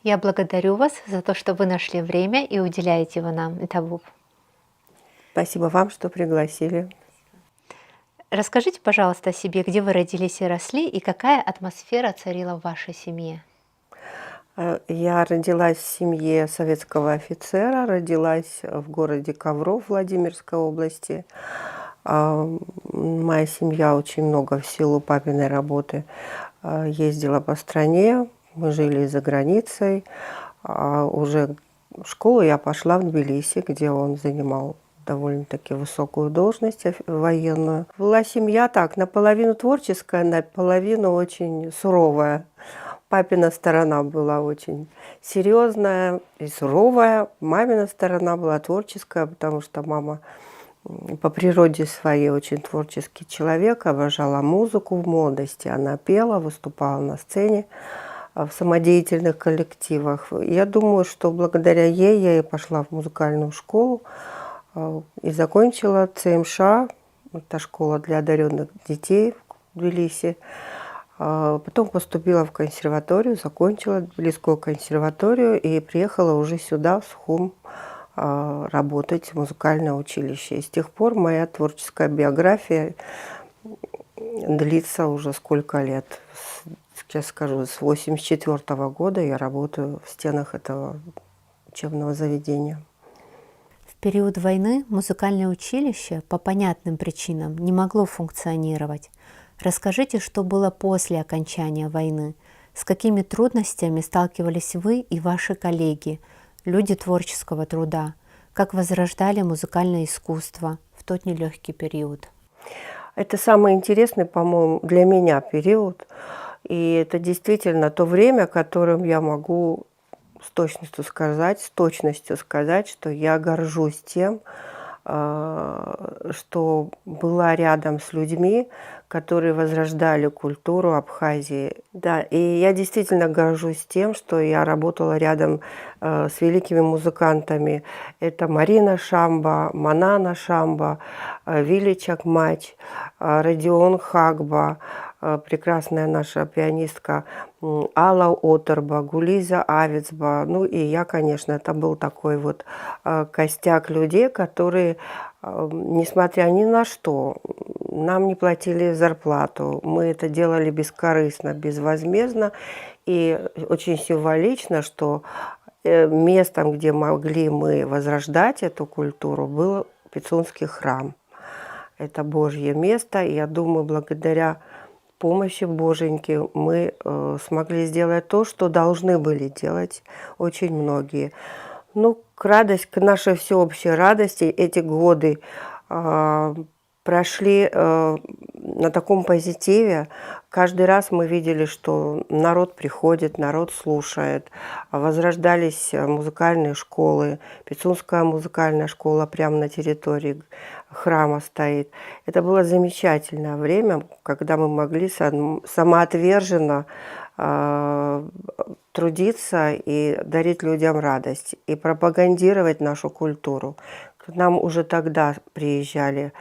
Я благодарю вас за то, что вы нашли время и уделяете его нам. Спасибо вам, что пригласили. Расскажите, пожалуйста, о себе, где вы родились и росли, и какая атмосфера царила в вашей семье. Я родилась в семье советского офицера, родилась в городе Ковров Владимирской области. Моя семья очень много в силу папиной работы ездила по стране, мы жили за границей. Уже в школу я пошла в Тбилиси, где он занимал довольно-таки высокую должность военную. Была семья так, наполовину творческая, наполовину очень суровая. Папина сторона была очень серьезная и суровая. Мамина сторона была творческая, потому что мама по природе своей очень творческий человек, обожала музыку в молодости. Она пела, выступала на сцене в самодеятельных коллективах. Я думаю, что благодаря ей я и пошла в музыкальную школу и закончила ЦМШ, это школа для одаренных детей в Тбилиси. Потом поступила в консерваторию, закончила Тбилисскую консерваторию и приехала уже сюда, в Сухум, работать в музыкальное училище. И с тех пор моя творческая биография длится уже сколько лет. Сейчас скажу, с 1984 года я работаю в стенах этого учебного заведения. В период войны музыкальное училище по понятным причинам не могло функционировать. Расскажите, что было после окончания войны, с какими трудностями сталкивались вы и ваши коллеги, люди творческого труда, как возрождали музыкальное искусство в тот нелегкий период. Это самый интересный, по-моему, для меня период. И это действительно то время, которым я могу с точностью сказать, что я горжусь тем, что была рядом с людьми, которые возрождали культуру Абхазии. Да, и я действительно горжусь тем, что я работала рядом с великими музыкантами. Это Марина Шамба, Манана Шамба, Вилли Чакмач, Родион Хагба, прекрасная наша пианистка Алла Оторба, Гулиза Авицба. Ну и я, конечно, это был такой вот костяк людей, которые, несмотря ни на что, нам не платили зарплату. Мы это делали бескорыстно, безвозмездно. И очень символично, что местом, где могли мы возрождать эту культуру, был Пицунский храм. Это Божье место. И я думаю, благодаря помощи Боженьки мы смогли сделать то, что должны были делать очень многие. Ну, к нашей всеобщей радости эти годы прошли на таком позитиве. Каждый раз мы видели, что народ приходит, народ слушает. Возрождались музыкальные школы. Пицунская музыкальная школа прямо на территории храма стоит. Это было замечательное время, когда мы могли самоотверженно трудиться и дарить людям радость, и пропагандировать нашу культуру. К нам уже тогда приезжали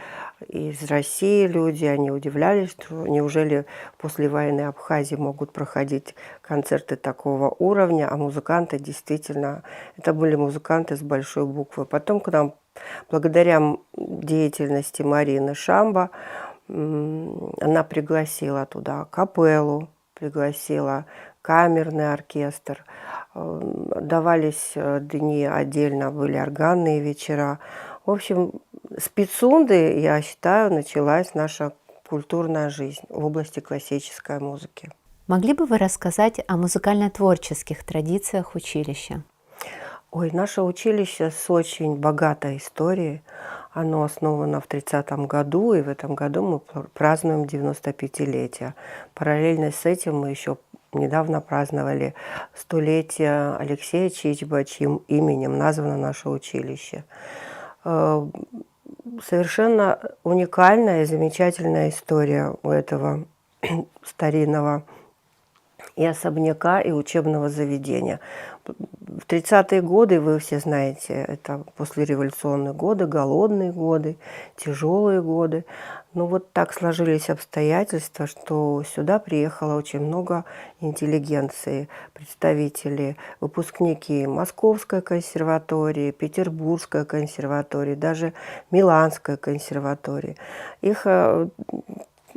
из России люди, они удивлялись, что неужели после войны Абхазии могут проходить концерты такого уровня, а музыканты действительно, это были музыканты с большой буквы. Потом к нам, благодаря деятельности Марины Шамба, она пригласила туда капеллу, пригласила камерный оркестр, давались дни отдельно, были органные вечера. В общем, с Пицунды, я считаю, началась наша культурная жизнь в области классической музыки. Могли бы вы рассказать о музыкально-творческих традициях училища? Ой, наше училище с очень богатой историей. Оно основано в 30-м году, и в этом году мы празднуем 95-летие. Параллельно с этим мы еще недавно праздновали 100-летие Алексея Чичба, чьим именем названо наше училище. Совершенно уникальная и замечательная история у этого старинного и особняка, и учебного заведения. В 30-е годы, вы все знаете, это послереволюционные годы, голодные годы, тяжелые годы. Ну вот так сложились обстоятельства, что сюда приехало очень много интеллигенции, представители, выпускники Московской консерватории, Петербургской консерватории, даже Миланской консерватории. Их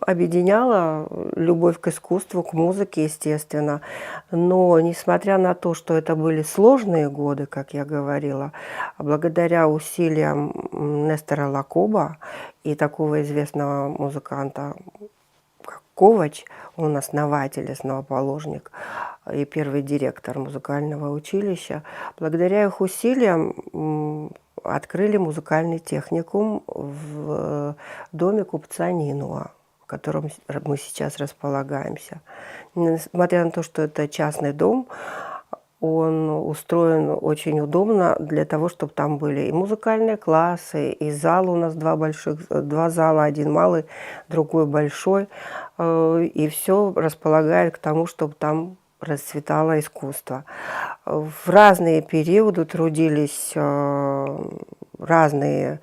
объединяла любовь к искусству, к музыке, естественно. Но несмотря на то, что это были сложные годы, как я говорила, благодаря усилиям Нестора Лакоба и такого известного музыканта, как Ковач, он основатель, основоположник и первый директор музыкального училища, благодаря их усилиям открыли музыкальный техникум в доме купца Нинуа, в котором мы сейчас располагаемся. Несмотря на то, что это частный дом, он устроен очень удобно для того, чтобы там были и музыкальные классы, и зал у нас два зала, один малый, другой большой. И все располагает к тому, чтобы там расцветало искусство. В разные периоды трудились разные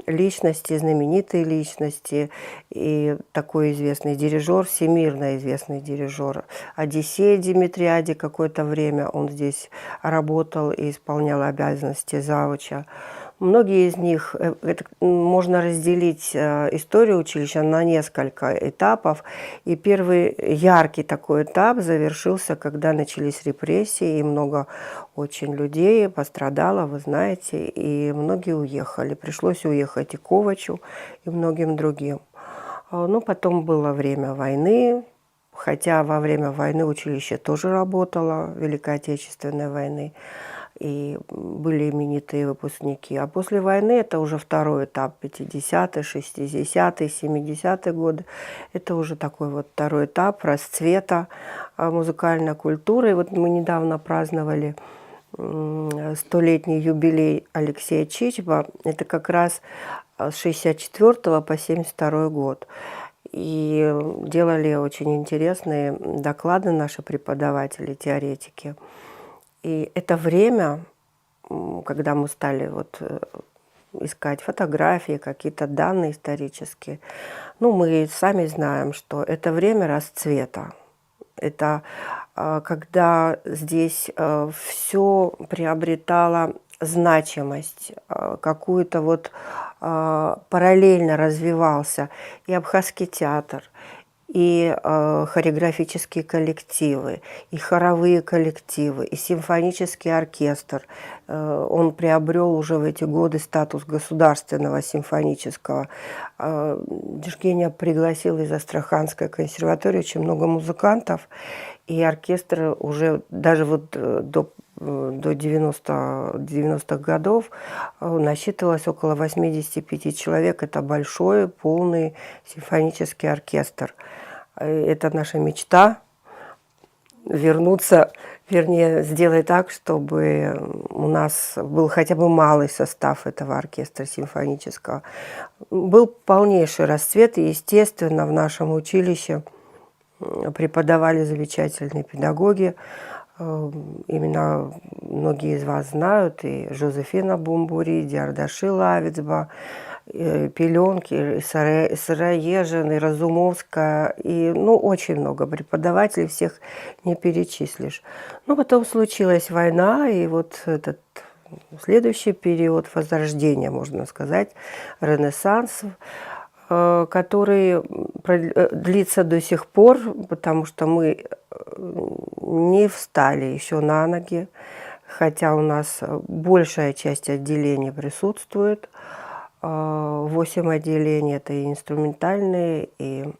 личности, знаменитые личности, и такой известный дирижер, всемирно известный дирижер Одиссей Димитриади, какое-то время он здесь работал и исполнял обязанности завуча. Многие из них, это можно разделить историю училища на несколько этапов. И первый яркий такой этап завершился, когда начались репрессии, и много очень людей пострадало, вы знаете, и многие уехали. Пришлось уехать и Ковачу, и многим другим. Ну, потом было время войны, хотя во время войны училище тоже работало, Великой Отечественной войны, и были именитые выпускники. А после войны это уже второй этап, 50-е, 60-е, 70-е годы. Это уже такой вот второй этап расцвета музыкальной культуры. И вот мы недавно праздновали столетний юбилей Алексея Чичба. Это как раз с 64 по 72 год. И делали очень интересные доклады наши преподаватели, теоретики. И это время, когда мы стали вот искать фотографии, какие-то данные исторические, ну, мы сами знаем, что это время расцвета. Это когда здесь все приобретало значимость, какую-то вот параллельно развивался и Абхазский театр, и хореографические коллективы, и хоровые коллективы, и симфонический оркестр. Он приобрел уже в эти годы статус государственного симфонического. Дежгеня пригласил из Астраханской консерватории очень много музыкантов, и оркестр уже даже вот до 90-х годов насчитывалось около 85 человек. Это большой, полный симфонический оркестр. Это наша мечта вернуться, вернее, сделать так, чтобы у нас был хотя бы малый состав этого оркестра симфонического. Был полнейший расцвет, и, естественно, в нашем училище преподавали замечательные педагоги. Именно многие из вас знают, и Жозефина Бумбури, и Диардаши Лавицба, Пеленки, Сыроежин, и Разумовская, и ну, очень много преподавателей, всех не перечислишь. Но потом случилась война, и вот этот следующий период возрождения, можно сказать, Ренессанс, который длится до сих пор, потому что мы не встали еще на ноги, хотя у нас большая часть отделений присутствует. 8 отделений – это и инструментальные, и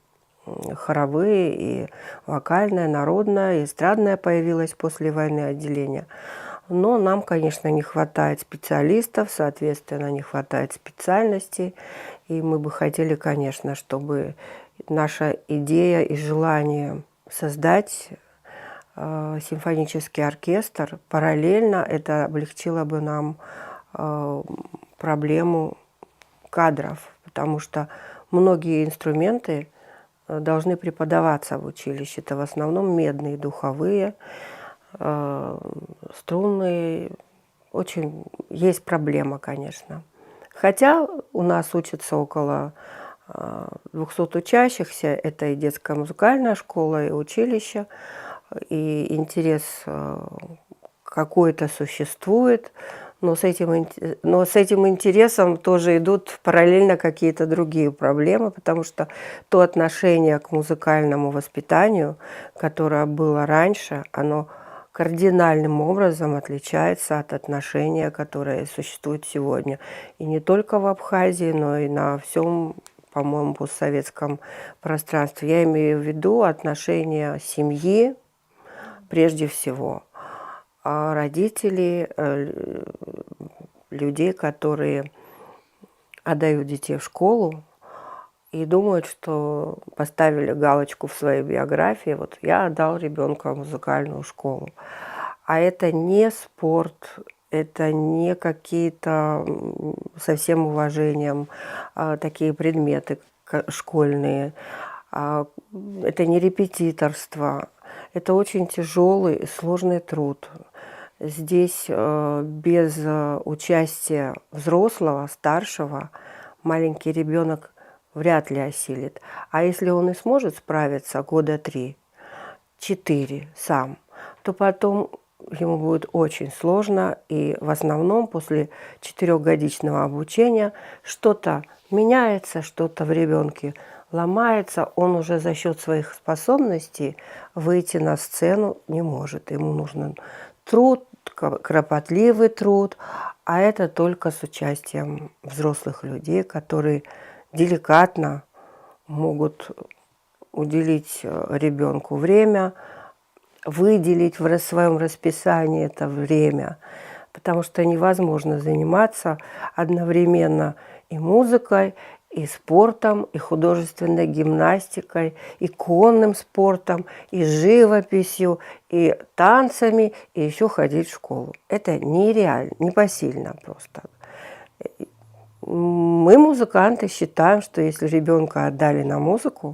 хоровые, и вокальное, народное, и эстрадное появилось после войны отделение. Но нам, конечно, не хватает специалистов, соответственно, не хватает специальностей. И мы бы хотели, конечно, чтобы наша идея и желание создать симфонический оркестр параллельно, это облегчило бы нам проблему кадров, потому что многие инструменты должны преподаваться в училище. Это в основном медные, духовые, струнные. Очень есть проблема, конечно. Хотя у нас учатся около 200 учащихся. Это и детская музыкальная школа, и училище, и интерес какой-то существует. Но с этим интересом тоже идут параллельно какие-то другие проблемы, потому что то отношение к музыкальному воспитанию, которое было раньше, оно кардинальным образом отличается от отношения, которое существует сегодня. И не только в Абхазии, но и на всем, по-моему, постсоветском пространстве. Я имею в виду отношения семьи прежде всего, родителей, людей, которые отдают детей в школу и думают, что поставили галочку в своей биографии, вот я отдал ребенка в музыкальную школу. А это не спорт, это не какие-то, со всем уважением, такие предметы школьные, это не репетиторство, это очень тяжелый и сложный труд. Здесь без участия взрослого, старшего, маленький ребенок вряд ли осилит. А если он и сможет справиться года 3-4 сам, то потом ему будет очень сложно. И в основном после 4-годичного обучения что-то меняется, что-то в ребенке ломается, он уже за счет своих способностей выйти на сцену не может. Ему нужен труд, кропотливый труд, а это только с участием взрослых людей, которые деликатно могут уделить ребенку время, выделить в своем расписании это время, потому что невозможно заниматься одновременно и музыкой, и спортом, и художественной гимнастикой, и конным спортом, и живописью, и танцами, и еще ходить в школу. Это нереально, непосильно просто. Мы, музыканты, считаем, что если ребенка отдали на музыку,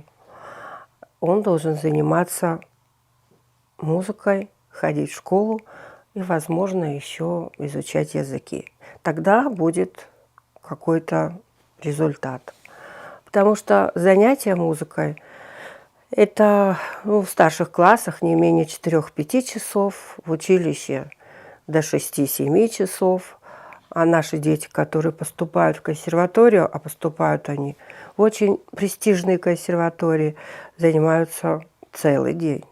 он должен заниматься музыкой, ходить в школу и, возможно, еще изучать языки. Тогда будет какой-то результат. Потому что занятия музыкой – это в старших классах не менее 4-5 часов, в училище до 6-7 часов. А наши дети, которые поступают в консерваторию, а поступают они в очень престижные консерватории, занимаются целый день.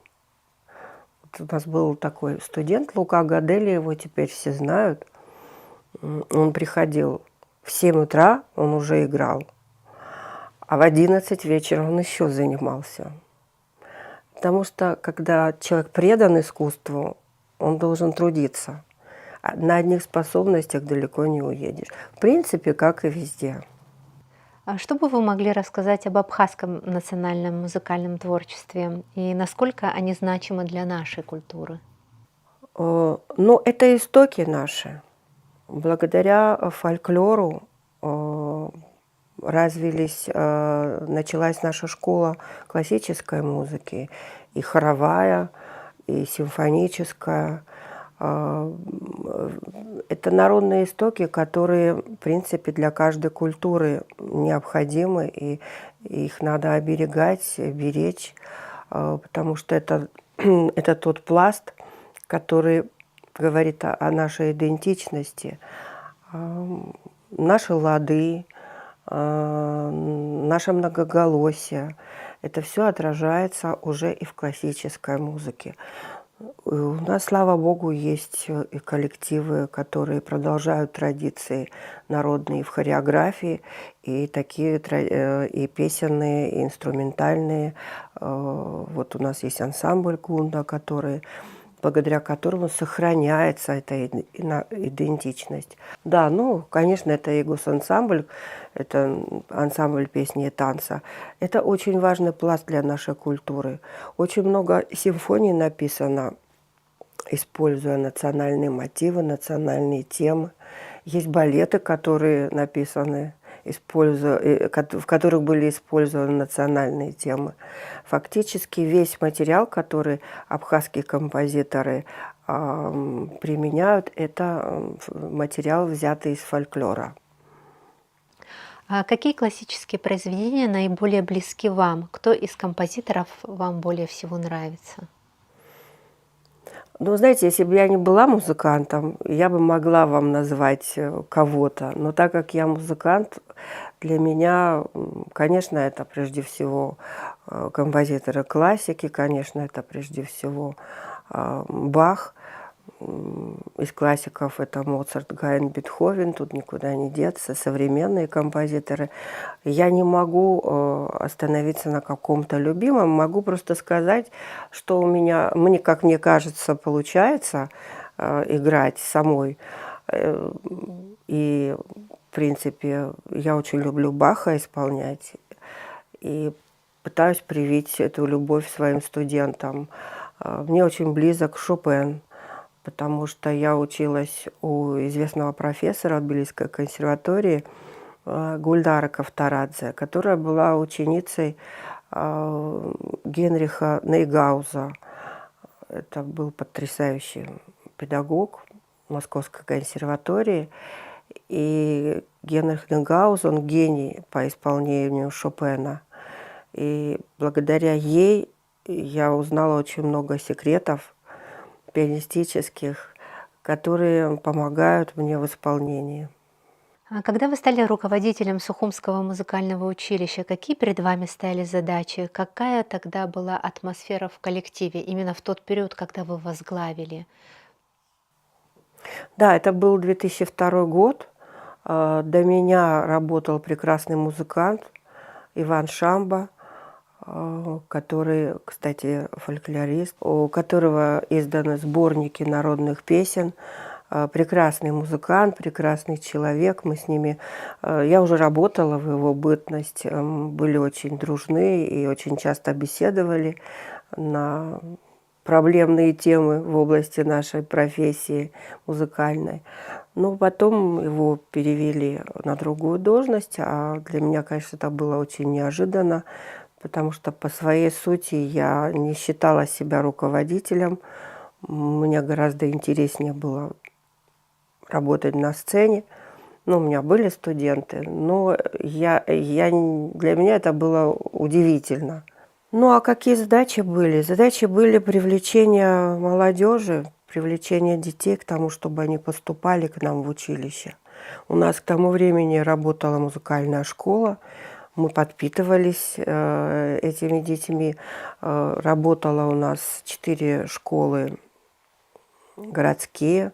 Вот у нас был такой студент Лука Гадели, его теперь все знают. Он приходил в 7 утра, он уже играл, а в 11 вечера он еще занимался. Потому что, когда человек предан искусству, он должен трудиться. На одних способностях далеко не уедешь. В принципе, как и везде. А что бы вы могли рассказать об абхазском национальном музыкальном творчестве и насколько они значимы для нашей культуры? Ну, это истоки наши. Благодаря фольклору началась наша школа классической музыки, и хоровая, и симфоническая. Это народные истоки, которые, в принципе, для каждой культуры необходимы, и их надо оберегать, беречь, потому что это тот пласт, который говорит о нашей идентичности, наши лады, наше многоголосие. Это все отражается уже и в классической музыке. У нас, слава богу, есть и коллективы, которые продолжают традиции народные в хореографии, и такие и песенные, и инструментальные. Вот у нас есть ансамбль Гунда, благодаря которому сохраняется эта идентичность. Да, ну, конечно, это и госансамбль, это ансамбль песни и танца. Это очень важный пласт для нашей культуры. Очень много симфоний написано, используя национальные мотивы, национальные темы. Есть балеты, которые написаны, в которых были использованы национальные темы. Фактически весь материал, который абхазские композиторы применяют, это материал, взятый из фольклора. А какие классические произведения наиболее близки вам? Кто из композиторов вам более всего нравится? Ну, знаете, если бы я не была музыкантом, я бы могла вам назвать кого-то. Но так как я музыкант, для меня, конечно, это прежде всего композиторы классики, конечно, это прежде всего Бах. Из классиков это Моцарт, Гайен, Бетховен, тут никуда не деться, современные композиторы. Я не могу остановиться на каком-то любимом, могу просто сказать, что у меня, как мне кажется, получается играть самой. И, в принципе, я очень люблю Баха исполнять и пытаюсь привить эту любовь своим студентам. Мне очень близок Шопен, потому что я училась у известного профессора Тбилисской консерватории Гульнара Кавторадзе, которая была ученицей Генриха Нейгауза. Это был потрясающий педагог Московской консерватории. И Генрих Нейгауз, он гений по исполнению Шопена. И благодаря ей я узнала очень много секретов пианистических, которые помогают мне в исполнении. А когда вы стали руководителем Сухумского музыкального училища, какие перед вами стояли задачи? Какая тогда была атмосфера в коллективе именно в тот период, когда вы возглавили? Да, это был 2002 год. До меня работал прекрасный музыкант Иван Шамба, который, кстати, фольклорист, у которого изданы сборники народных песен. Прекрасный музыкант, прекрасный человек. Мы с ними... Я уже работала в его бытность, были очень дружны и очень часто беседовали на проблемные темы в области нашей профессии музыкальной. Но потом его перевели на другую должность, а для меня, конечно, это было очень неожиданно, потому что по своей сути я не считала себя руководителем. Мне гораздо интереснее было работать на сцене. Ну, у меня были студенты, но для меня это было удивительно. Ну, а какие задачи были? Задачи были привлечение молодежи, привлечение детей к тому, чтобы они поступали к нам в училище. У нас к тому времени работала музыкальная школа, мы подпитывались этими детьми. Работало у нас 4 школы городские,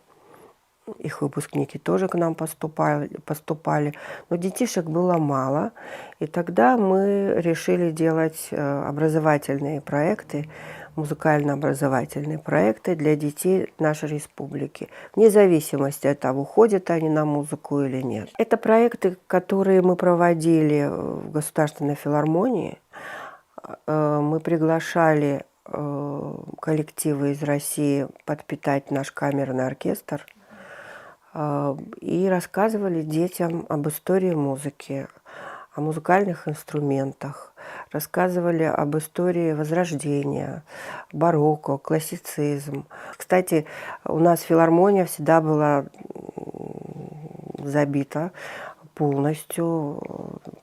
их выпускники тоже к нам поступали. Но детишек было мало, и тогда мы решили делать образовательные проекты, музыкально-образовательные проекты для детей нашей республики, вне зависимости от того, ходят они на музыку или нет. Это проекты, которые мы проводили в Государственной филармонии. Мы приглашали коллективы из России подпитать наш камерный оркестр и рассказывали детям об истории музыки, о музыкальных инструментах, рассказывали об истории Возрождения, барокко, классицизм. Кстати, у нас филармония всегда была забита полностью,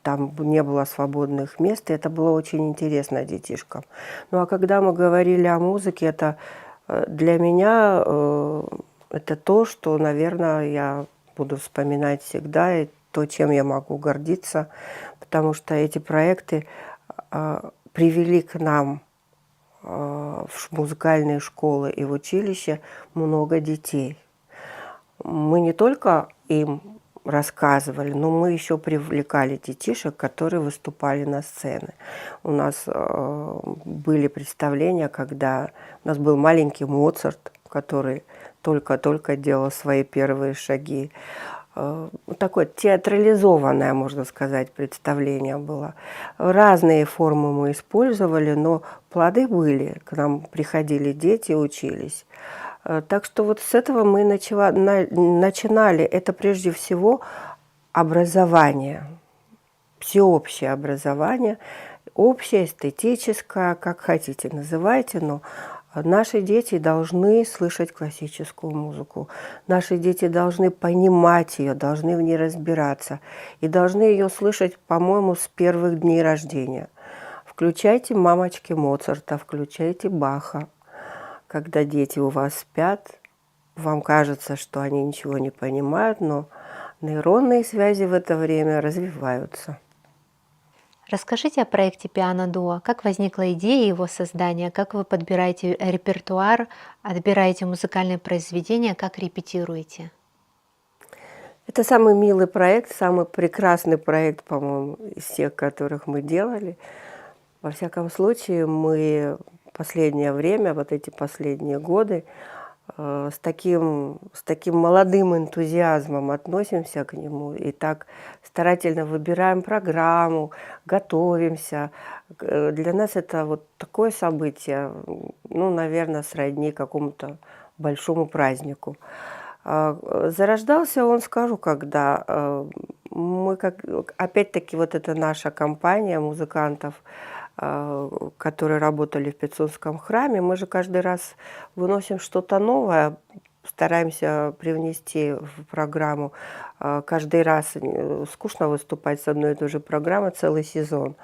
там не было свободных мест, и это было очень интересно детишкам. Ну а когда мы говорили о музыке, это для меня это то, что, наверное, я буду вспоминать всегда, и то, чем я могу гордиться, потому что эти проекты привели к нам в музыкальные школы и в училище много детей. Мы не только им рассказывали, но мы еще привлекали детишек, которые выступали на сцене. У нас были представления, когда у нас был маленький Моцарт, который только-только делал свои первые шаги. Такое театрализованное, можно сказать, представление было. Разные формы мы использовали, но плоды были. К нам приходили дети, учились. Так что вот с этого мы начинали. Это прежде всего образование, всеобщее образование, общее, эстетическое, как хотите называйте, но Наши дети должны слышать классическую музыку. Наши дети должны понимать ее, должны в ней разбираться. И должны ее слышать, по-моему, с первых дней рождения. Включайте «Мамочки» Моцарта, включайте Баха. Когда дети у вас спят, вам кажется, что они ничего не понимают, но нейронные связи в это время развиваются. Расскажите о проекте «Пиано Дуо». Как возникла идея его создания? Как вы подбираете репертуар, отбираете музыкальные произведения, как репетируете? Это самый милый проект, самый прекрасный проект, по-моему, из всех, которых мы делали. Во всяком случае, мы в последнее время, вот эти последние годы, с таким молодым энтузиазмом относимся к нему и так старательно выбираем программу, готовимся. Для нас это вот такое событие, ну, наверное, сродни какому-то большому празднику. Зарождался он, скажу, когда мы, опять-таки, вот это наша компания музыкантов, которые работали в Пицунском храме, мы же каждый раз выносим что-то новое, стараемся привнести в программу. Каждый раз скучно выступать с одной и той же программой целый сезон.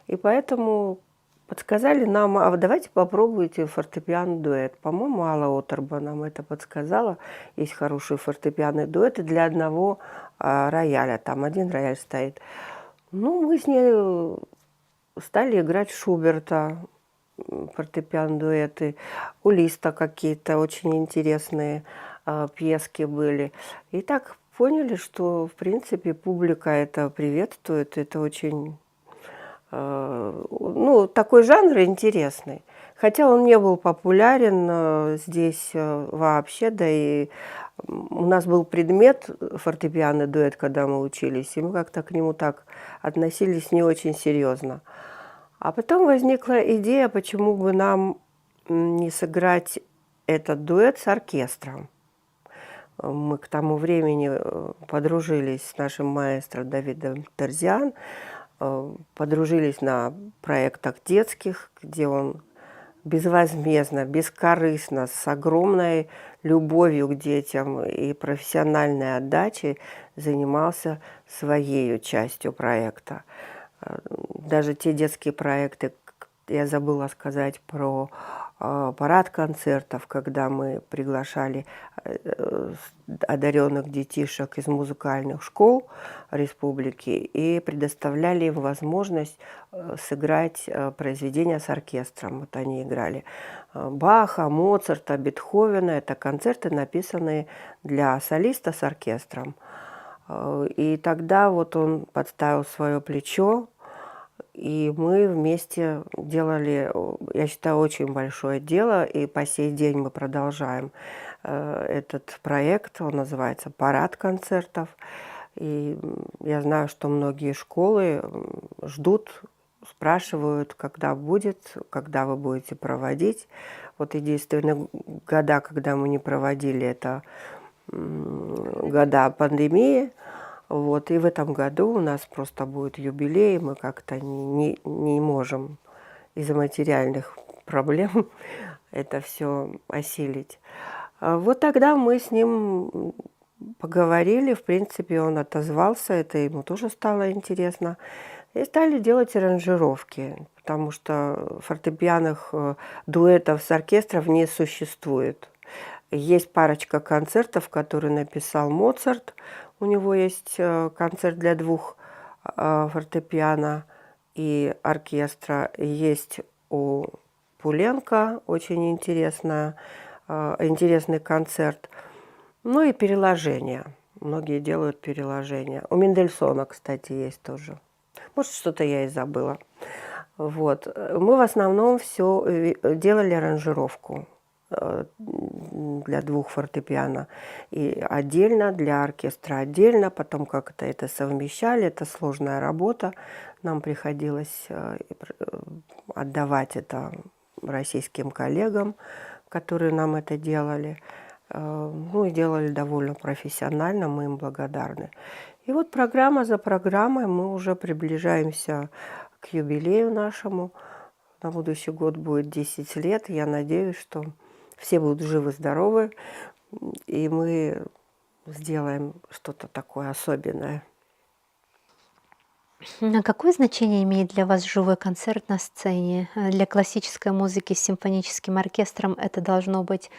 И поэтому подсказали нам, а давайте попробуйте фортепианный дуэт. По-моему, Алла Оторба нам это подсказала. Есть хорошие фортепианные дуэты для одного рояля. Там один рояль стоит. Ну, мы с ней стали играть Шуберта, фортепианные дуэты. У Листа какие-то очень интересные пьески были. И так поняли, что, в принципе, публика это приветствует. Это очень... ну, такой жанр интересный. Хотя он не был популярен здесь вообще, да и у нас был предмет фортепианный дуэт, когда мы учились, и мы как-то к нему так относились не очень серьезно. А потом возникла идея, почему бы нам не сыграть этот дуэт с оркестром. Мы к тому времени подружились с нашим маэстро Давидом Терзиан, подружились на проектах детских, где он безвозмездно, бескорыстно, с огромной любовью к детям и профессиональной отдачей занимался своей частью проекта. Даже те детские проекты, я забыла сказать про парад концертов, когда мы приглашали одаренных детишек из музыкальных школ республики и предоставляли им возможность сыграть произведения с оркестром. Вот они играли Баха, Моцарта, Бетховена. Это концерты, написанные для солиста с оркестром. И тогда вот он подставил свое плечо, и мы вместе делали, я считаю, очень большое дело, и по сей день мы продолжаем этот проект. Он называется «Парад концертов». И я знаю, что многие школы ждут, спрашивают, когда будет, когда вы будете проводить. Вот единственные года, когда мы не проводили, это года пандемии. Вот, и в этом году у нас просто будет юбилей, мы как-то не можем из-за материальных проблем это все осилить. Вот тогда мы с ним поговорили, в принципе, он отозвался, это ему тоже стало интересно. И стали делать аранжировки, потому что фортепианных дуэтов с оркестром не существует. Есть парочка концертов, которые написал Моцарт. У него есть концерт для двух фортепиано и оркестра. Есть у Пуленко очень интересный концерт. Ну и переложения. Многие делают переложения. У Мендельсона, кстати, есть тоже. Может, что-то я и забыла. Вот. Мы в основном все делали аранжировку для двух фортепиано и отдельно, для оркестра отдельно, потом как-то это совмещали, это сложная работа, нам приходилось отдавать это российским коллегам, которые нам это делали, ну и делали довольно профессионально, мы им благодарны. И вот программа за программой мы уже приближаемся к юбилею нашему. На будущий год будет 10 лет. Я надеюсь, что все будут живы-здоровы, и мы сделаем что-то такое особенное. А какое значение имеет для вас живой концерт на сцене? Для классической музыки с симфоническим оркестром это должно быть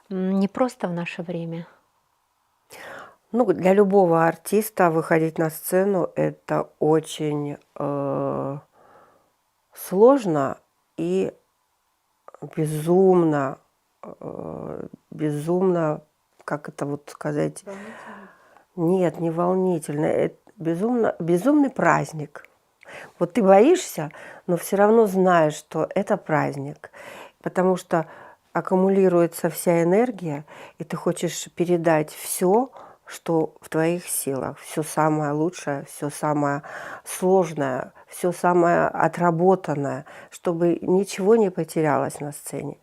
не просто в наше время. Ну, для любого артиста выходить на сцену это очень сложно и безумно, безумно, как это вот сказать? Нет, не волнительно, это безумный праздник. Вот ты боишься, но все равно знаешь, что это праздник, потому что аккумулируется вся энергия, и ты хочешь передать все, что в твоих силах, все самое лучшее, все самое сложное, все самое отработанное, чтобы ничего не потерялось на сцене.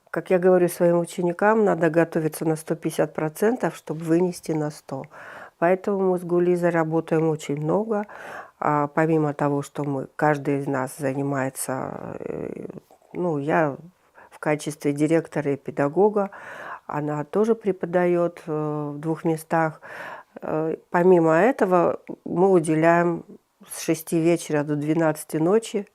Как я говорю своим ученикам, надо готовиться на 150%, чтобы вынести на 100%. Поэтому мы с Гулизой работаем очень много. Помимо того, что каждый из нас занимается, ну, я в качестве директора и педагога, она тоже преподает в 2 местах. Помимо этого мы уделяем с 6 вечера до 12 ночи,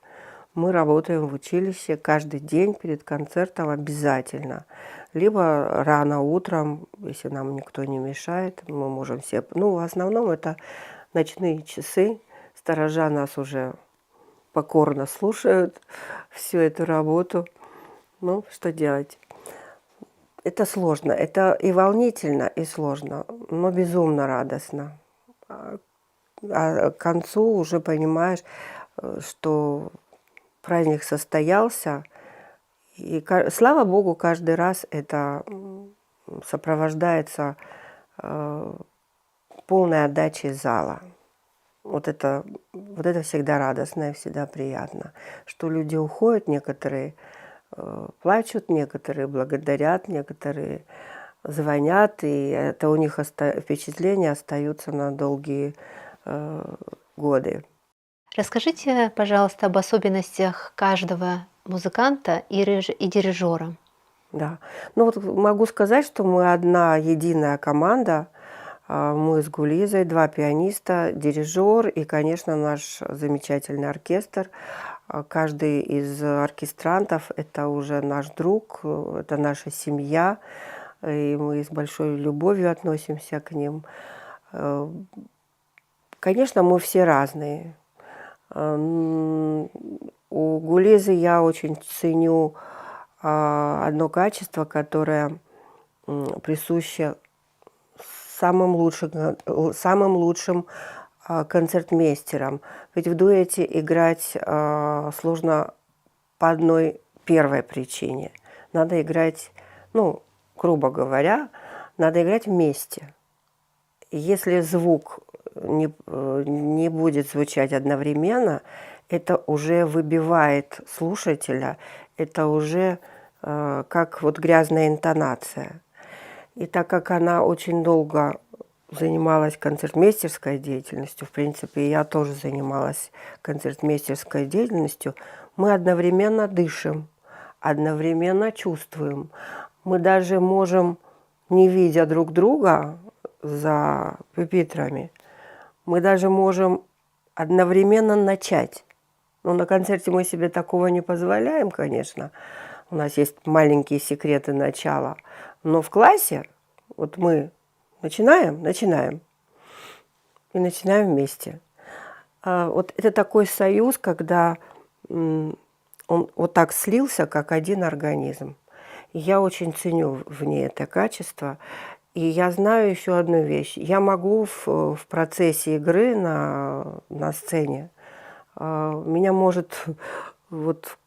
мы работаем в училище каждый день перед концертом обязательно. Либо рано утром, если нам никто не мешает, мы можем все... Ну, в основном это ночные часы. Сторожа нас уже покорно слушают всю эту работу. Ну, что делать? Это сложно. Это и волнительно, и сложно, но безумно радостно. А к концу уже понимаешь, что праздник состоялся, и, слава Богу, каждый раз это сопровождается полной отдачей зала. Вот это всегда радостно и всегда приятно, что люди уходят, некоторые плачут, некоторые благодарят, некоторые звонят, и это у них впечатления остаются на долгие годы. Расскажите, пожалуйста, об особенностях каждого музыканта и дирижера. Да. Ну вот могу сказать, что мы одна единая команда. Мы с Гулизой, 2 пианиста, дирижер и, конечно, наш замечательный оркестр. Каждый из оркестрантов – это уже наш друг, это наша семья, и мы с большой любовью относимся к ним. Конечно, мы все разные. У Гулизы я очень ценю одно качество, которое присуще самым лучшим концертмейстерам. Ведь в дуэте играть сложно по одной первой причине. Надо играть, ну, грубо говоря, надо играть вместе. Если звук не будет звучать одновременно, это уже выбивает слушателя, это уже как вот грязная интонация. И так как она очень долго занималась концертмейстерской деятельностью, в принципе, я тоже занималась концертмейстерской деятельностью, мы одновременно дышим, одновременно чувствуем. Мы даже можем, не видя друг друга за пюпитрами, мы даже можем одновременно начать. Но на концерте мы себе такого не позволяем, конечно. У нас есть маленькие секреты начала. Но в классе вот мы начинаем. И начинаем вместе. Вот это такой союз, когда он вот так слился, как один организм. И я очень ценю в ней это качество. И я знаю еще одну вещь. Я могу в процессе игры на сцене, меня может вот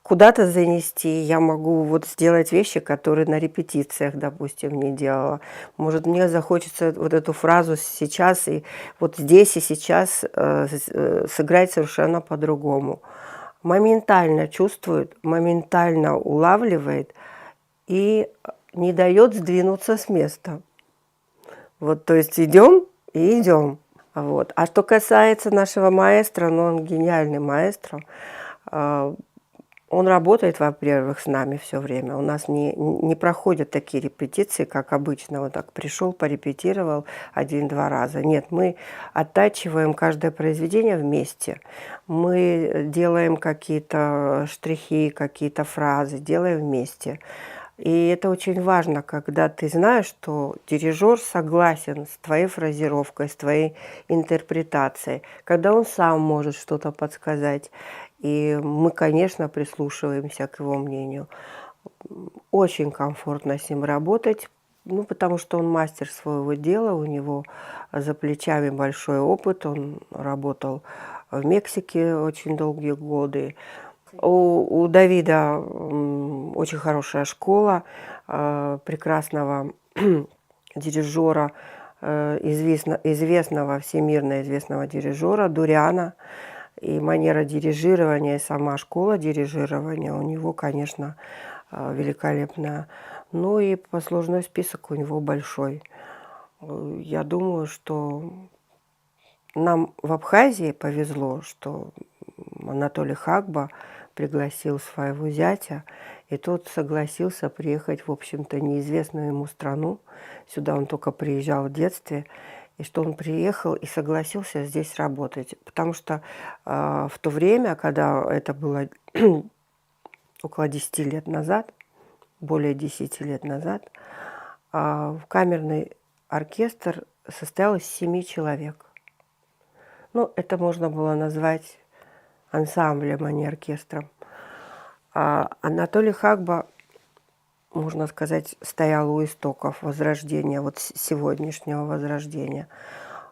куда-то занести, я могу вот сделать вещи, которые на репетициях, допустим, не делала. Может, мне захочется вот эту фразу сейчас и вот здесь и сейчас сыграть совершенно по-другому. Моментально чувствует, моментально улавливает и не дает сдвинуться с места. Вот, то есть идем и идем. Вот. А что касается нашего маэстро, ну, он гениальный маэстро. Он работает, во-первых, с нами все время. У нас не проходят такие репетиции, как обычно. Вот так пришел, порепетировал один-два раза. Нет, мы оттачиваем каждое произведение вместе. Мы делаем какие-то штрихи, какие-то фразы, делаем вместе. И это очень важно, когда ты знаешь, что дирижер согласен с твоей фразировкой, с твоей интерпретацией, когда он сам может что-то подсказать. И мы, конечно, прислушиваемся к его мнению. Очень комфортно с ним работать, ну, потому что он мастер своего дела, у него за плечами большой опыт, он работал в Мексике очень долгие годы. У Давида очень хорошая школа прекрасного дирижера, известного, всемирно известного дирижера Дуриана. И манера дирижирования, и сама школа дирижирования у него, конечно, великолепная. Ну и послужной список у него большой. Я думаю, что нам в Абхазии повезло, что Анатолий Хагба пригласил своего зятя, и тот согласился приехать, в общем-то, неизвестную ему страну. Сюда он только приезжал в детстве, и что он приехал и согласился здесь работать. Потому что в то время, когда это было около 10 лет назад, более 10 лет назад, камерный оркестр состоял из 7 человек. Ну, это можно было назвать ансамблем, а не оркестром. Анатолий Хагба, можно сказать, стоял у истоков возрождения, вот сегодняшнего возрождения.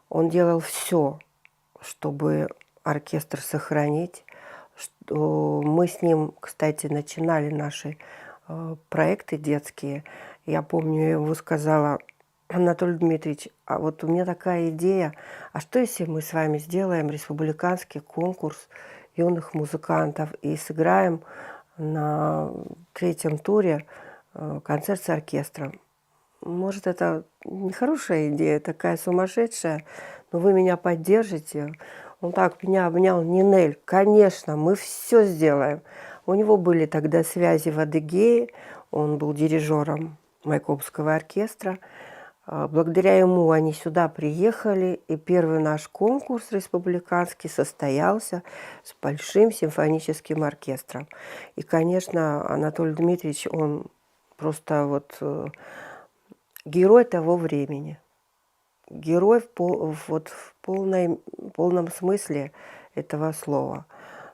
Он делал все, чтобы оркестр сохранить. Мы с ним, кстати, начинали наши проекты детские. Я помню, я ему сказала: Анатолий Дмитриевич, а вот у меня такая идея, а что если мы с вами сделаем республиканский конкурс юных музыкантов и сыграем на третьем туре концерт с оркестром? Может, это не хорошая идея, такая сумасшедшая, но вы меня поддержите. Он так меня обнял: Нинель, конечно, мы все сделаем. У него были тогда связи в Адыгее, он был дирижером Майкопского оркестра. Благодаря ему они сюда приехали, и первый наш конкурс республиканский состоялся с большим симфоническим оркестром. И, конечно, Анатолий Дмитриевич, он просто вот герой того времени. Герой вот в полном смысле этого слова.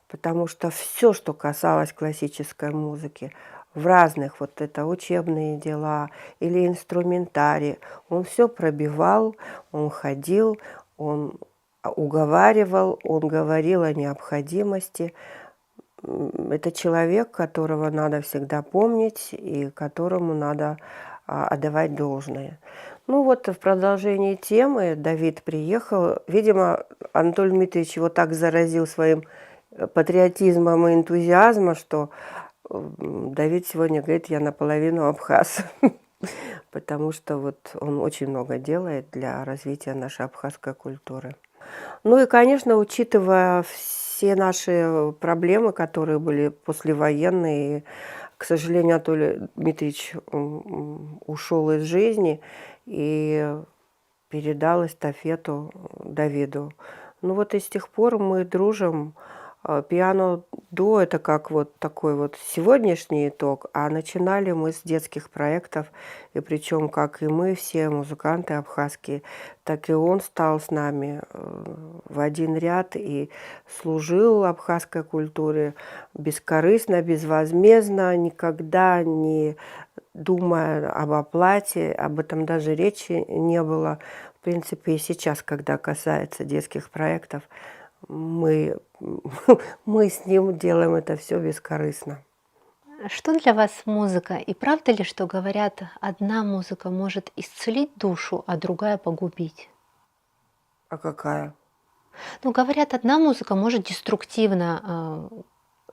Потому что все, что касалось классической музыки, в разных, вот это учебные дела или инструментарий, он все пробивал, он ходил, он уговаривал, он говорил о необходимости. Это человек, которого надо всегда помнить и которому надо отдавать должное. Ну вот в продолжении темы Давид приехал. Видимо, Анатолий Дмитриевич его так заразил своим патриотизмом и энтузиазмом, что Давид сегодня говорит: я наполовину абхаз, потому что вот он очень много делает для развития нашей абхазской культуры. Ну и, конечно, учитывая все наши проблемы, которые были послевоенные, к сожалению, Анатолий Дмитриевич ушел из жизни и передал эстафету Давиду. Ну вот и с тех пор мы дружим. Пиано-дуо – это как вот такой вот сегодняшний итог, а начинали мы с детских проектов, и причем как и мы, все музыканты абхазские, так и он стал с нами в один ряд и служил абхазской культуре бескорыстно, безвозмездно, никогда не думая об оплате, об этом даже речи не было. В принципе, и сейчас, когда касается детских проектов, мы с ним делаем это все бескорыстно. Что для вас музыка? И правда ли, что говорят, одна музыка может исцелить душу, а другая погубить? А какая? Ну, говорят, одна музыка может деструктивно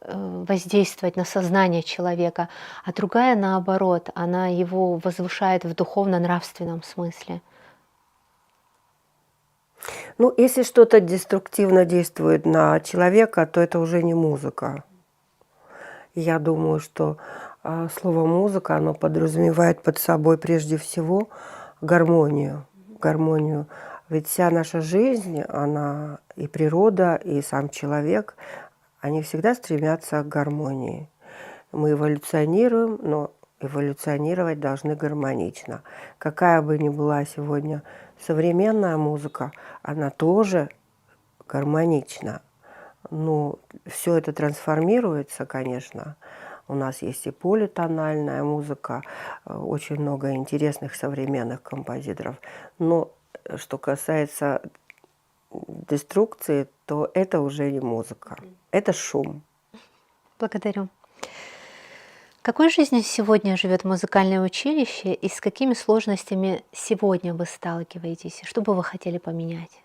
воздействовать на сознание человека, а другая, наоборот, она его возвышает в духовно-нравственном смысле. Ну, если что-то деструктивно действует на человека, то это уже не музыка. И я думаю, что слово «музыка», оно подразумевает под собой прежде всего гармонию. Гармонию. Ведь вся наша жизнь, она и природа, и сам человек, они всегда стремятся к гармонии. Мы эволюционируем, но эволюционировать должны гармонично. Какая бы ни была сегодня современная музыка, она тоже гармонична. Ну, все это трансформируется, конечно. У нас есть и политональная музыка, очень много интересных современных композиторов. Но что касается деструкции, то это уже не музыка, это шум. Благодарю. Какой жизнью сегодня живет музыкальное училище и с какими сложностями сегодня вы сталкиваетесь? Что бы вы хотели поменять?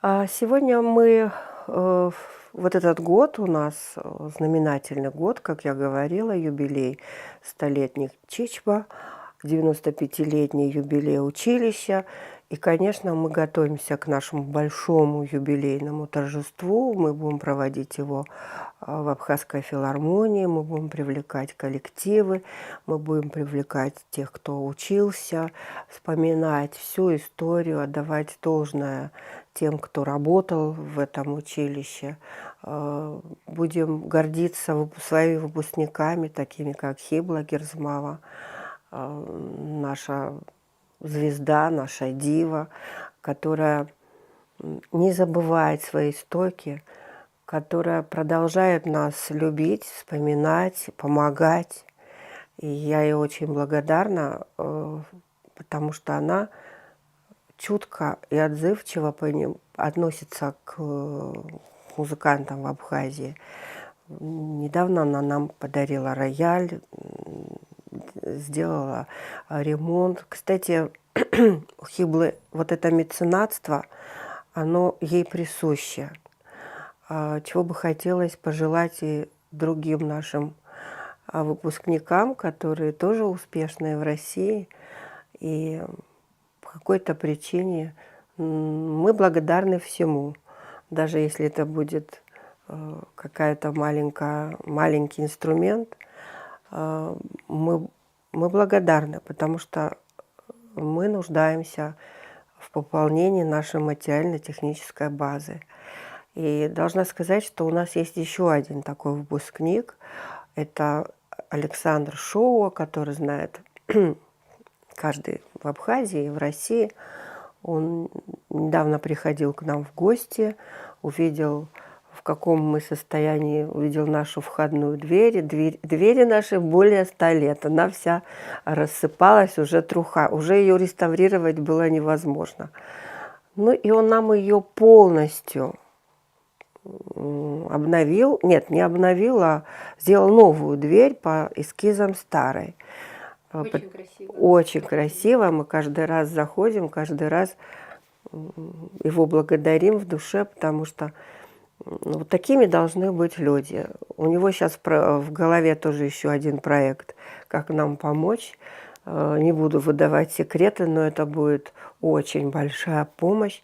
Сегодня мы, вот этот год у нас знаменательный год, как я говорила, юбилей столетних Чичба, 95-летний юбилей училища. И, конечно, мы готовимся к нашему большому юбилейному торжеству. Мы будем проводить его в Абхазской филармонии, мы будем привлекать коллективы, мы будем привлекать тех, кто учился, вспоминать всю историю, отдавать должное тем, кто работал в этом училище. Будем гордиться своими выпускниками, такими как Хибла Герзмава, наша звезда, наша дива, которая не забывает свои истоки, которая продолжает нас любить, вспоминать, помогать. И я ей очень благодарна, потому что она чутко и отзывчиво относится к музыкантам в Абхазии. Недавно она нам подарила рояль, сделала ремонт. Кстати, у Хиблы вот это меценатство, оно ей присуще. Чего бы хотелось пожелать и другим нашим выпускникам, которые тоже успешные в России. И по какой-то причине мы благодарны всему. Даже если это будет какая-то маленький инструмент, мы благодарны, потому что мы нуждаемся в пополнении нашей материально-технической базы. И должна сказать, что у нас есть еще один такой выпускник. Это Александр Шоуа, который знает каждый в Абхазии и в России. Он недавно приходил к нам в гости, увидел, в каком мы состоянии, увидел нашу входную дверь. Двери наши более 100 лет. Она вся рассыпалась, уже труха. Уже ее реставрировать было невозможно. Ну и он нам ее полностью обновил. Нет, не обновил, а сделал новую дверь по эскизам старой. Очень красиво. Очень красиво. Мы каждый раз заходим, каждый раз его благодарим в душе, потому что вот такими должны быть люди. У него сейчас в голове тоже еще один проект, как нам помочь. Не буду выдавать секреты, но это будет очень большая помощь.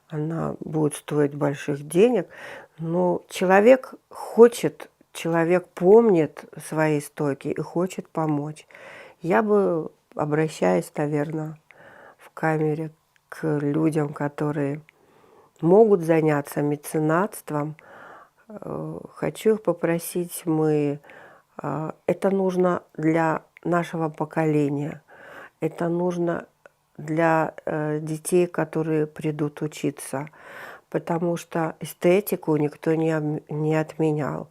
Она будет стоить больших денег. Но человек хочет, человек помнит свои истоки и хочет помочь. Я бы, обращаясь, наверное, в камере к людям, которые могут заняться меценатством, хочу их попросить, это нужно для нашего поколения, это нужно для детей, которые придут учиться, потому что эстетику никто не отменял.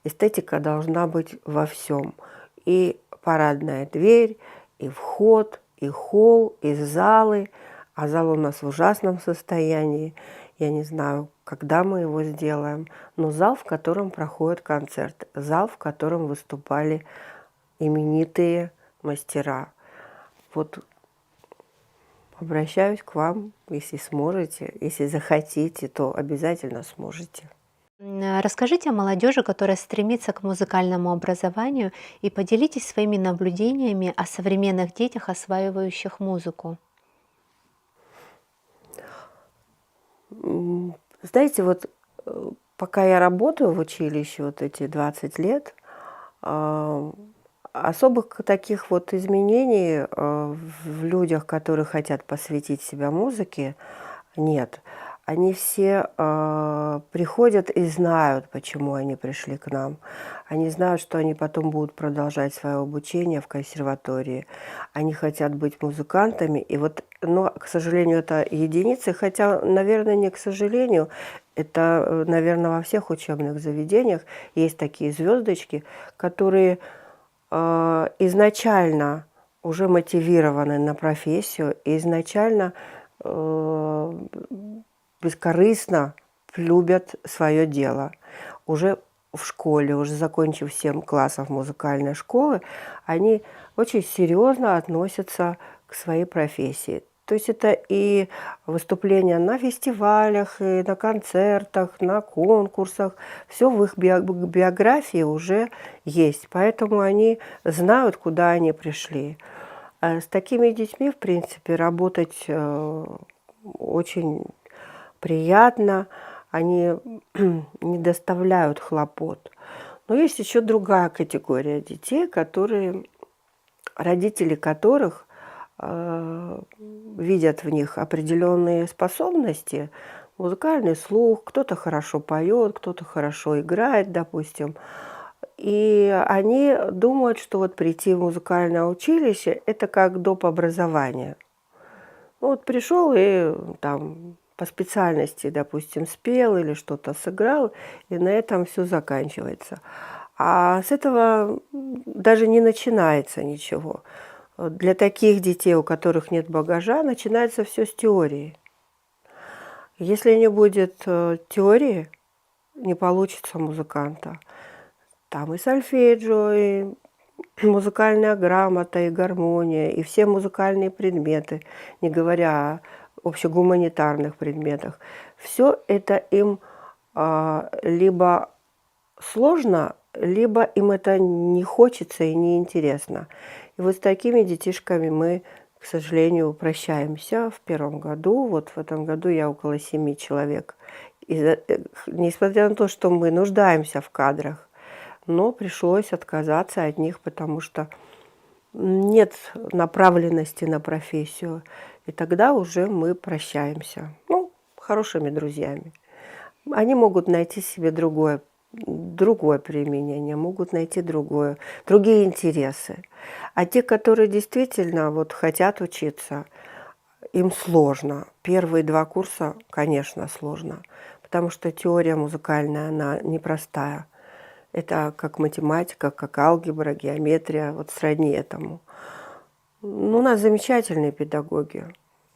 Эстетика должна быть во всем. И парадная дверь, и вход, и холл, и залы. А зал у нас в ужасном состоянии. Я не знаю, когда мы его сделаем. Но зал, в котором проходит концерт. Зал, в котором выступали именитые мастера. Вот обращаюсь к вам, если сможете, если захотите, то обязательно сможете. Расскажите о молодежи, которая стремится к музыкальному образованию, и поделитесь своими наблюдениями о современных детях, осваивающих музыку. Знаете, вот Пока я работаю в училище вот эти 20 лет, особых таких вот изменений в людях, которые хотят посвятить себя музыке, нет. Они все приходят и знают, почему они пришли к нам. Они знают, что они потом будут продолжать свое обучение в консерватории. Они хотят быть музыкантами. И вот, но, к сожалению, это единицы, хотя, наверное, не к сожалению, это, наверное, во всех учебных заведениях есть такие звездочки, которые изначально уже мотивированы на профессию, и изначально бескорыстно любят свое дело. Уже в школе, уже закончив 7 классов музыкальной школы, они очень серьезно относятся к своей профессии. То есть это и выступления на фестивалях, и на концертах, на конкурсах. Все в их биографии уже есть. Поэтому они знают, куда они пришли. А с такими детьми, в принципе, работать очень приятно. Они не доставляют хлопот. Но есть еще другая категория детей, родители которых видят в них определенные способности, музыкальный слух, кто-то хорошо поет, кто-то хорошо играет, допустим. И они думают, что вот прийти в музыкальное училище – это как доп. Образование. Ну, вот пришел и там по специальности, допустим, спел или что-то сыграл, и на этом все заканчивается. А с этого даже не начинается ничего. Для таких детей, у которых нет багажа, начинается все с теории. Если не будет теории, не получится музыканта. Там и сольфеджио, и музыкальная грамота, и гармония, и все музыкальные предметы, не говоря о общегуманитарных предметах. Все это им либо сложно, либо им это не хочется и не интересно. И вот с такими детишками мы, к сожалению, прощаемся в первом году. Вот в этом году я около 7 человек. Несмотря на то, что мы нуждаемся в кадрах, но пришлось отказаться от них, потому что нет направленности на профессию. И тогда уже мы прощаемся. Ну, хорошими друзьями. Они могут найти себе другое применение, могут найти другие интересы. А те, которые действительно вот хотят учиться, им сложно. Первые 2 курса, конечно, сложно, потому что теория музыкальная, она непростая. Это как математика, как алгебра, геометрия, вот сродни этому. Ну, у нас замечательные педагоги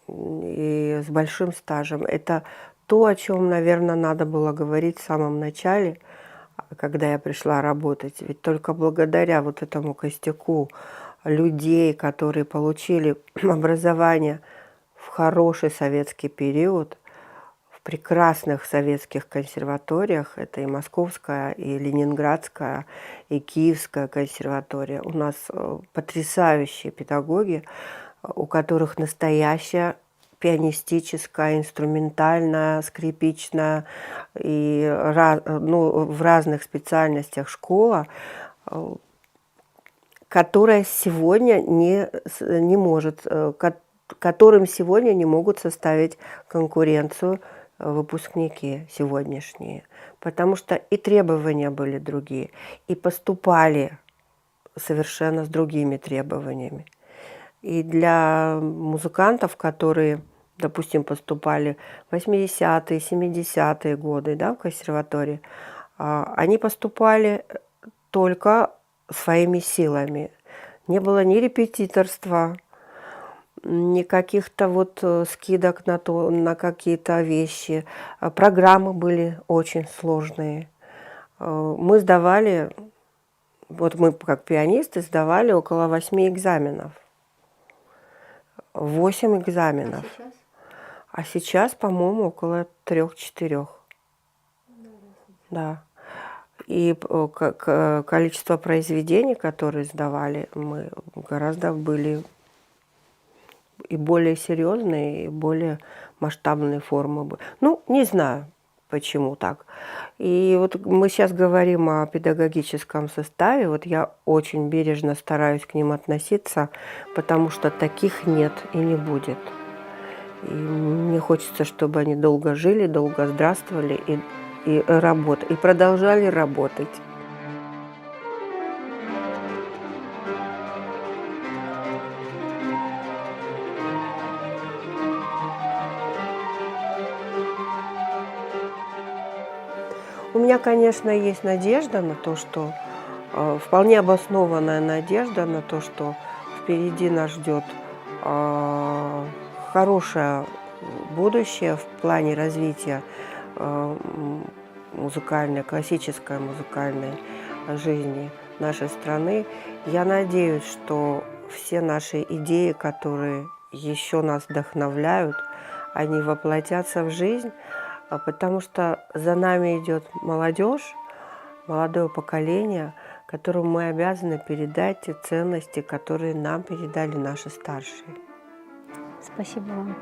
и с большим стажем. Это то, о чем, наверное, надо было говорить в самом начале, когда я пришла работать. Ведь только благодаря вот этому костяку людей, которые получили образование в хороший советский период, в прекрасных советских консерваториях, это и Московская, и Ленинградская, и Киевская консерватория. У нас потрясающие педагоги, у которых настоящая пианистическая, инструментальная, скрипичная и в разных специальностях школа, которая сегодня не может, которым сегодня не могут составить конкуренцию выпускники сегодняшние, потому что и требования были другие, и поступали совершенно с другими требованиями. И для музыкантов, которые, допустим, поступали в 80-е, 70-е годы, да, в консерватории, они поступали только своими силами. Не было ни репетиторства, ни каких-то вот скидок на какие-то вещи. Программы были очень сложные. Мы сдавали, вот мы как пианисты сдавали около 8 экзаменов. 8 экзаменов. А сейчас, по-моему, около 3-4. Да. И количество произведений, которые сдавали, мы гораздо были и более серьезные, и более масштабные формы. Ну, не знаю. почему так. И вот мы сейчас говорим о педагогическом составе. Вот я очень бережно стараюсь к ним относиться, потому что таких нет и не будет. И мне хочется, чтобы они долго жили, долго здравствовали и продолжали работать. У меня, конечно, есть надежда на то, что вполне обоснованная надежда на то, что впереди нас ждет хорошее будущее в плане развития музыкальной, классической музыкальной жизни нашей страны. Я надеюсь, что все наши идеи, которые еще нас вдохновляют, они воплотятся в жизнь, потому что за нами идет молодежь, молодое поколение, которому мы обязаны передать те ценности, которые нам передали наши старшие. Спасибо вам.